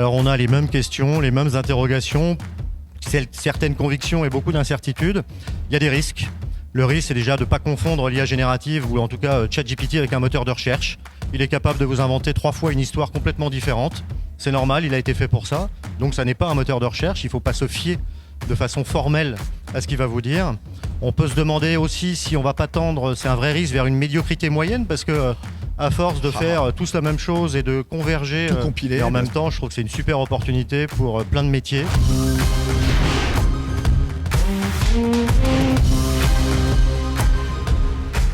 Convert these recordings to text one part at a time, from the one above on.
Alors on a les mêmes questions, les mêmes interrogations, certaines convictions et beaucoup d'incertitudes. Il y a des risques. Le risque, c'est déjà de ne pas confondre l'IA générative ou en tout cas ChatGPT avec un moteur de recherche. Il est capable de vous inventer 3 fois une histoire complètement différente. C'est normal, il a été fait pour ça. Donc ça n'est pas un moteur de recherche, il ne faut pas se fier de façon formelle à ce qu'il va vous dire. On peut se demander aussi si on ne va pas tendre, c'est un vrai risque, vers une médiocrité moyenne parce que à force de faire tous la même chose et de converger tout compiler, et en même temps, je trouve que c'est une super opportunité pour plein de métiers.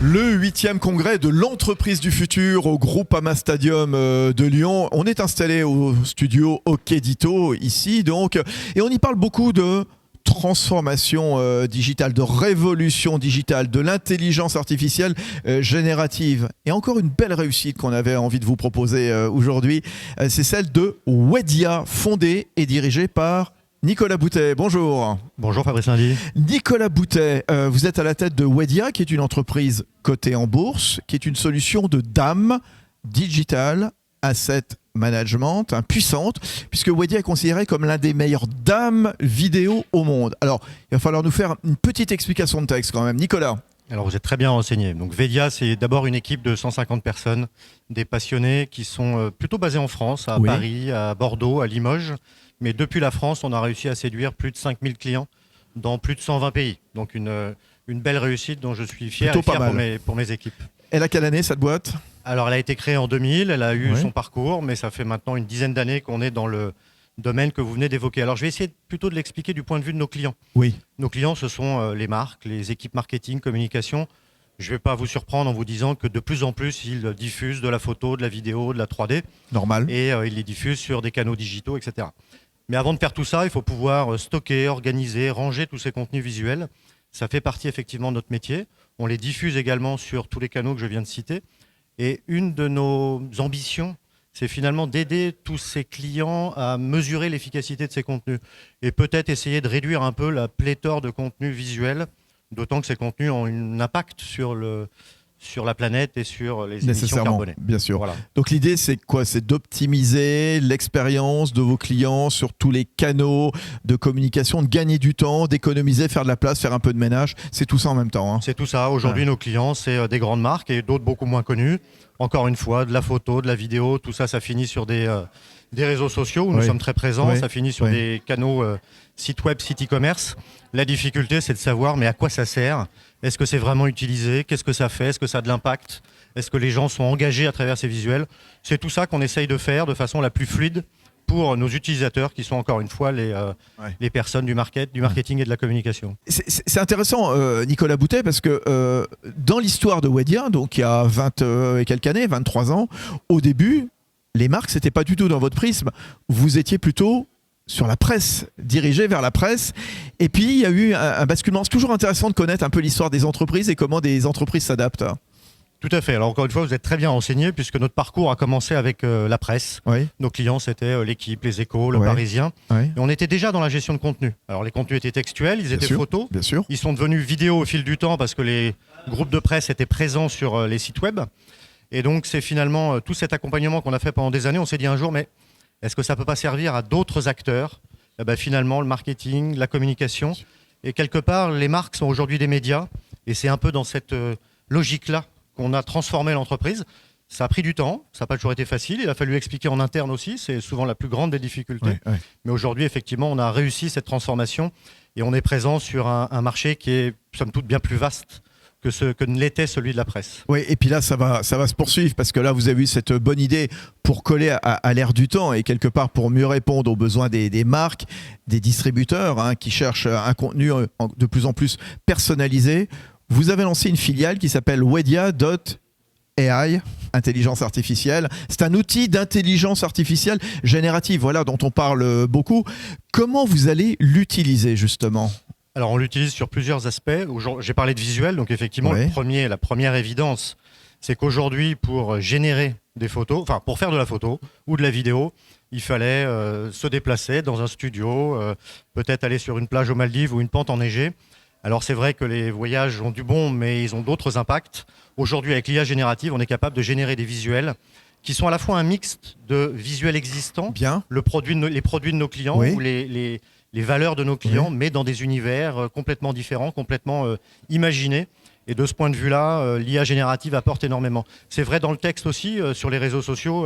Le 8e congrès de l'entreprise du futur au Groupama Stadium de Lyon. On est installé au studio Okedito ici donc, et on y parle beaucoup de transformation digitale, de révolution digitale, de l'intelligence artificielle générative. Et encore une belle réussite qu'on avait envie de vous proposer aujourd'hui, c'est celle de Wedia, fondée et dirigée par Nicolas Boutet. Bonjour. Bonjour Fabrice Lundy. Nicolas Boutet, vous êtes à la tête de Wedia, qui est une entreprise cotée en bourse, qui est une solution de DAM, Digital Asset Management, puissante, puisque Wedia est considéré comme l'un des meilleurs DAM vidéo au monde. Alors, il va falloir nous faire une petite explication de texte quand même. Nicolas. Alors vous êtes très bien renseigné. Donc Wedia, c'est d'abord une équipe de 150 personnes, des passionnés qui sont plutôt basés en France, à Paris, à Bordeaux, à Limoges. Mais depuis la France, on a réussi à séduire plus de 5000 clients dans plus de 120 pays. Donc une belle réussite dont je suis fier, pour mes équipes. Elle a quelle année cette boîte ? Alors elle a été créée en 2000, elle a eu son parcours, mais ça fait maintenant une dizaine d'années qu'on est dans le domaine que vous venez d'évoquer. Alors je vais essayer plutôt de l'expliquer du point de vue de nos clients. Oui. Nos clients, ce sont les marques, les équipes marketing, communication. Je ne vais pas vous surprendre en vous disant que de plus en plus, ils diffusent de la photo, de la vidéo, de la 3D. Normal. Et ils les diffusent sur des canaux digitaux, etc. Mais avant de faire tout ça, il faut pouvoir stocker, organiser, ranger tous ces contenus visuels. Ça fait partie effectivement de notre métier. On les diffuse également sur tous les canaux que je viens de citer. Et une de nos ambitions, c'est finalement d'aider tous ces clients à mesurer l'efficacité de ces contenus. Et peut-être essayer de réduire un peu la pléthore de contenus visuels, d'autant que ces contenus ont un impact sur la planète et sur les émissions carbonées. Bien sûr. Voilà. Donc l'idée, c'est quoi ? C'est d'optimiser l'expérience de vos clients sur tous les canaux de communication, de gagner du temps, d'économiser, faire de la place, faire un peu de ménage. C'est tout ça en même temps. Hein. C'est tout ça. Aujourd'hui, nos clients, c'est des grandes marques et d'autres beaucoup moins connues. Encore une fois, de la photo, de la vidéo, tout ça, ça finit sur des réseaux sociaux où nous sommes très présents. Ça finit sur des canaux site web, site e-commerce. La difficulté, c'est de savoir, mais à quoi ça sert ? Est-ce que c'est vraiment utilisé ? Qu'est-ce que ça fait ? Est-ce que ça a de l'impact ? Est-ce que les gens sont engagés à travers ces visuels ? C'est tout ça qu'on essaye de faire de façon la plus fluide pour nos utilisateurs qui sont encore une fois les personnes du marketing et de la communication. C'est intéressant, Nicolas Boutet, parce que dans l'histoire de Wedia, donc il y a 20 et quelques années, 23 ans, au début, les marques, c'était pas du tout dans votre prisme. Vous étiez plutôt sur la presse, dirigé vers la presse. Et puis, il y a eu un basculement. C'est toujours intéressant de connaître un peu l'histoire des entreprises et comment des entreprises s'adaptent. Tout à fait. Alors encore une fois, vous êtes très bien renseigné puisque notre parcours a commencé avec la presse. Oui. Nos clients, c'était l'équipe, les Échos, le Parisien. Oui. Et on était déjà dans la gestion de contenu. Alors les contenus étaient textuels, ils étaient photos. Bien sûr. Ils sont devenus vidéo au fil du temps parce que les groupes de presse étaient présents sur les sites web. Et donc c'est finalement tout cet accompagnement qu'on a fait pendant des années. On s'est dit un jour, mais est-ce que ça ne peut pas servir à d'autres acteurs ? Finalement, le marketing, la communication. Et quelque part, les marques sont aujourd'hui des médias. Et c'est un peu dans cette logique-là qu'on a transformé l'entreprise. Ça a pris du temps, ça n'a pas toujours été facile. Il a fallu expliquer en interne aussi. C'est souvent la plus grande des difficultés. Oui. Mais aujourd'hui, effectivement, on a réussi cette transformation. Et on est présent sur un marché qui est, somme toute, bien plus vaste que ne l'était celui de la presse. Oui, et puis là, ça va se poursuivre parce que là, vous avez eu cette bonne idée pour coller à l'ère du temps et quelque part pour mieux répondre aux besoins des marques, des distributeurs qui cherchent un contenu de plus en plus personnalisé. Vous avez lancé une filiale qui s'appelle Wedia.ai, intelligence artificielle. C'est un outil d'intelligence artificielle générative, voilà, dont on parle beaucoup. Comment vous allez l'utiliser justement ? Alors on l'utilise sur plusieurs aspects. J'ai parlé de visuel, donc effectivement la première évidence, c'est qu'aujourd'hui pour générer des photos, enfin pour faire de la photo ou de la vidéo, il fallait se déplacer dans un studio, peut-être aller sur une plage aux Maldives ou une pente enneigée. Alors c'est vrai que les voyages ont du bon, mais ils ont d'autres impacts. Aujourd'hui avec l'IA générative, on est capable de générer des visuels qui sont à la fois un mixte de visuels existants, Bien. les produits de nos clients Oui. ou les valeurs de nos clients, mais dans des univers complètement différents, complètement imaginés. Et de ce point de vue-là, l'IA générative apporte énormément. C'est vrai dans le texte aussi, sur les réseaux sociaux,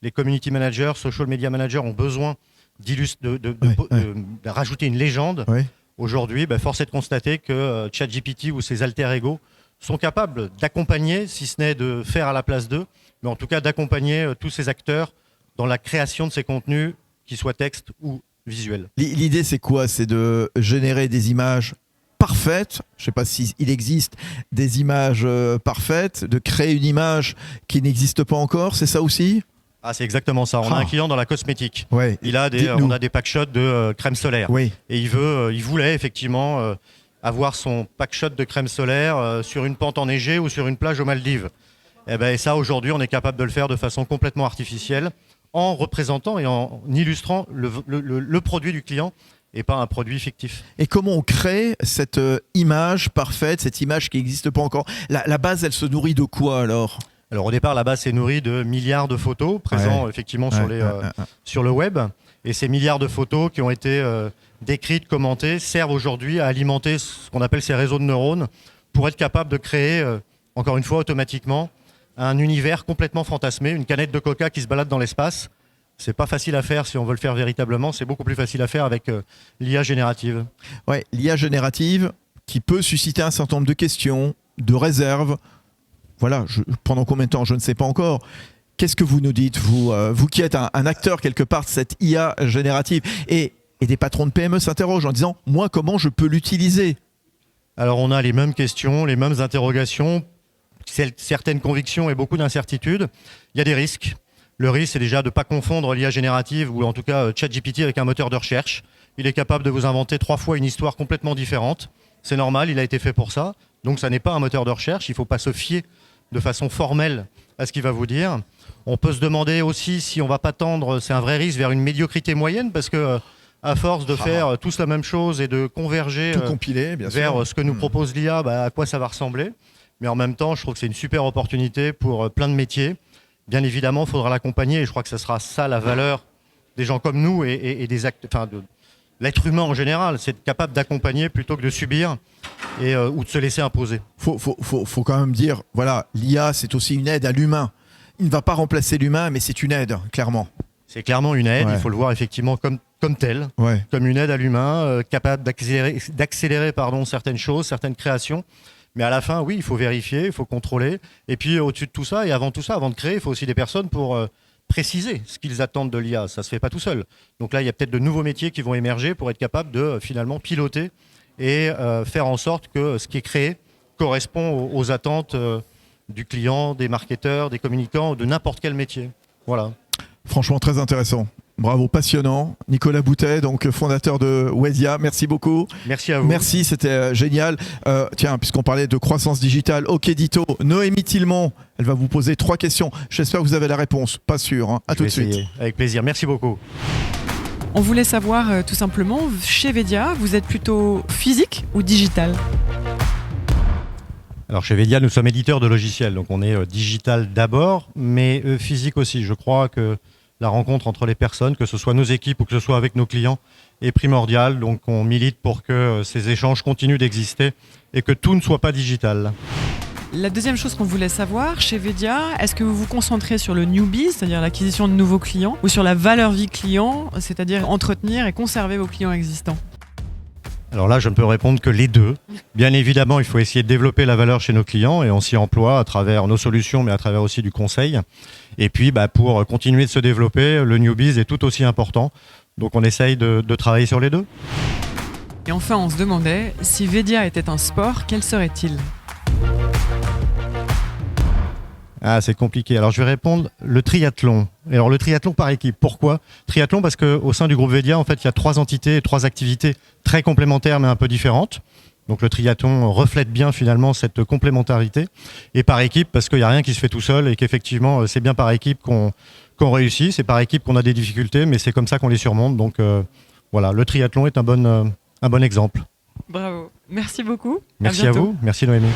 les community managers, social media managers ont besoin de rajouter une légende. Oui. Aujourd'hui, force est de constater que ChatGPT ou ses alter ego sont capables d'accompagner, si ce n'est de faire à la place d'eux, mais en tout cas d'accompagner tous ces acteurs dans la création de ces contenus, qu'ils soient texte ou visuels. L'idée, c'est quoi? C'est de générer des images parfaites. Je ne sais pas s'il existe des images parfaites, de créer une image qui n'existe pas encore, c'est ça aussi? Ah, c'est exactement ça. On a un client dans la cosmétique. Ouais. On a des packshots de crème solaire. Oui. Et il voulait effectivement avoir son packshot de crème solaire sur une pente enneigée ou sur une plage aux Maldives. Et ça, aujourd'hui, on est capable de le faire de façon complètement artificielle, en représentant et en illustrant le produit du client et pas un produit fictif. Et comment on crée cette image parfaite, cette image qui n'existe pas encore? La base, elle se nourrit de quoi alors? Alors au départ, la base s'est nourrie de milliards de photos présents effectivement sur le web. Et ces milliards de photos qui ont été décrites, commentées, servent aujourd'hui à alimenter ce qu'on appelle ces réseaux de neurones pour être capable de créer, encore une fois, automatiquement, un univers complètement fantasmé, une canette de coca qui se balade dans l'espace. C'est pas facile à faire si on veut le faire véritablement, c'est beaucoup plus facile à faire avec l'IA générative. Ouais, l'IA générative qui peut susciter un certain nombre de questions, de réserves. Voilà, pendant combien de temps, je ne sais pas encore. Qu'est-ce que vous nous dites, vous qui êtes un acteur quelque part de cette IA générative, et des patrons de PME s'interrogent en disant, moi, comment je peux l'utiliser? Alors on a les mêmes questions, les mêmes interrogations, certaines convictions et beaucoup d'incertitudes. Il y a des risques. Le risque, c'est déjà de ne pas confondre l'IA générative ou en tout cas ChatGPT avec un moteur de recherche. Il est capable de vous inventer 3 fois une histoire complètement différente. C'est normal, il a été fait pour ça. Donc ça n'est pas un moteur de recherche, il ne faut pas se fier de façon formelle à ce qu'il va vous dire. On peut se demander aussi si on ne va pas tendre, c'est un vrai risque, vers une médiocrité moyenne, parce que à force de faire tous la même chose et de converger tout compiler, bien vers sûr. Ce que nous propose l'IA, à quoi ça va ressembler. Mais en même temps, je trouve que c'est une super opportunité pour plein de métiers. Bien évidemment, il faudra l'accompagner, et je crois que ce sera ça la valeur des gens comme nous et des actes, de l'être humain en général, c'est être capable d'accompagner plutôt que de subir ou de se laisser imposer. Faut quand même dire, voilà, l'IA, c'est aussi une aide à l'humain. Il ne va pas remplacer l'humain, mais c'est une aide, clairement. C'est clairement une aide, Ouais. il faut le voir effectivement comme telle, Ouais. comme une aide à l'humain, capable d'accélérer certaines choses, certaines créations. Mais à la fin, oui, il faut vérifier, il faut contrôler. Et puis au-dessus de tout ça, et avant tout ça, avant de créer, il faut aussi des personnes pour préciser ce qu'ils attendent de l'IA. Ça ne se fait pas tout seul. Donc là, il y a peut-être de nouveaux métiers qui vont émerger pour être capable de finalement piloter et faire en sorte que ce qui est créé correspond aux attentes du client, des marketeurs, des communicants, de n'importe quel métier. Voilà. Franchement, très intéressant. Bravo, passionnant. Nicolas Boutet, donc fondateur de Wedia, merci beaucoup. Merci à vous. Merci, c'était génial. Tiens, puisqu'on parlait de croissance digitale, OKédito, Noémie Tillemont, elle va vous poser 3 questions. J'espère que vous avez la réponse. Pas sûr. À tout de suite. Avec plaisir. Merci beaucoup. On voulait savoir tout simplement, chez Wedia, vous êtes plutôt physique ou digital? Alors chez Wedia, nous sommes éditeurs de logiciels, donc on est digital d'abord, mais physique aussi. Je crois que la rencontre entre les personnes, que ce soit nos équipes ou que ce soit avec nos clients, est primordiale. Donc on milite pour que ces échanges continuent d'exister et que tout ne soit pas digital. La deuxième chose qu'on voulait savoir, chez Wedia, est-ce que vous vous concentrez sur le newbie, c'est-à-dire l'acquisition de nouveaux clients, ou sur la valeur vie client, c'est-à-dire entretenir et conserver vos clients existants? Alors là, je ne peux répondre que les deux. Bien évidemment, il faut essayer de développer la valeur chez nos clients et on s'y emploie à travers nos solutions, mais à travers aussi du conseil. Et puis, pour continuer de se développer, le newbies est tout aussi important. Donc, on essaye de travailler sur les deux. Et enfin, on se demandait, si Wedia était un sport, quel serait-il? Ah, c'est compliqué. Alors, je vais répondre le triathlon. Et alors, le triathlon par équipe. Pourquoi? Triathlon parce qu'au sein du groupe Wedia, en fait, il y a 3 entités et 3 activités très complémentaires mais un peu différentes. Donc, le triathlon reflète bien finalement cette complémentarité. Et par équipe parce qu'il n'y a rien qui se fait tout seul et qu'effectivement, c'est bien par équipe qu'on réussit. C'est par équipe qu'on a des difficultés, mais c'est comme ça qu'on les surmonte. Donc, voilà, le triathlon est un bon exemple. Bravo. Merci beaucoup. Merci à vous. Merci Noémie.